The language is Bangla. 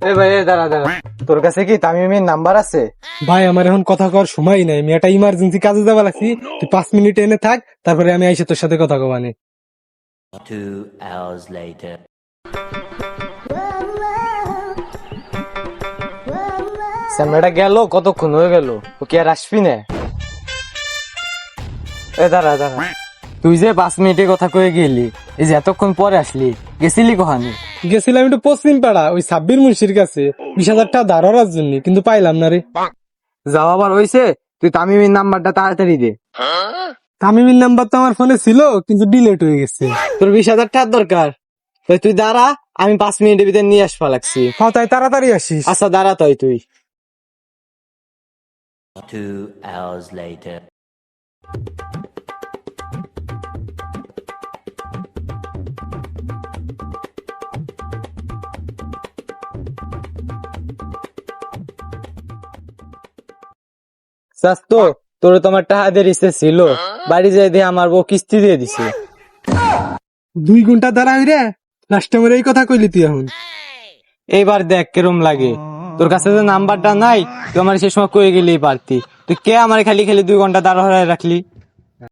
এ ভাই, দাঁড়া দাঁড়া, তোর কাছে কি তামিমের নাম্বার আছে? ভাই আমার এখন কথা কওয়ার সময় নাই, আমি একটা ইমার্জেন্সি কাজে যাওয়া লাগছি। তুই 5 মিনিট এনে থাক, তারপরে আমি আইসে তোর সাথে কথা কবানে। 2 hours later. স্যামরাটা গেল, কতক্ষণ হয়ে গেল, ও কি আর আসবি না? এ দাঁড়া দাঁড়া, তুই যে 5 মিনিটে কথা কয়ে গেলি, এই যে এতক্ষণ পরে আসলি, গেছিলি কোহানি? গেছিলাম একটু পশ্চিম পাড়া, ওই সাব্বির মুন্সির কাছে 20,000 টাকা ধার হওয়ার জন্য, কিন্তু পাইলাম না রে। যাওয়া আবার হয়েছে, তুই তামিমের নাম্বারটা তাড়াতাড়ি দে। তামিমের নাম্বার তো আমার ফোনে ছিল, কিন্তু ডিলেট হয়ে গেছে। তোর 20,000 টাকার দরকার, তাই তুই দাঁড়া, আমি 5 মিনিটের ভিতরে নিয়ে আসবা লাগছি। হ্যাঁ তাই তাড়াতাড়ি আসিস। আচ্ছা দাঁড়া তুই। 2 hours later. তো তোর তোমার টাকা দিয়ে ইচ্ছে ছিল, বাড়ি যাই দিয়ে আমার বউ কিস্তি দিয়ে দিছে। 2 ঘন্টা দাঁড়াই রে, লাস্টে আমার এই কথা কইলি তুই এখন। এইবার দেখ কেরম লাগে, তোর কাছে যে নাম্বারটা নাই, তুই আমার সে সময় কয়ে গেলেই পারতি। তুই কে আমার খালি খালি 2 ঘন্টা দাঁড় হয়ে রাখলি?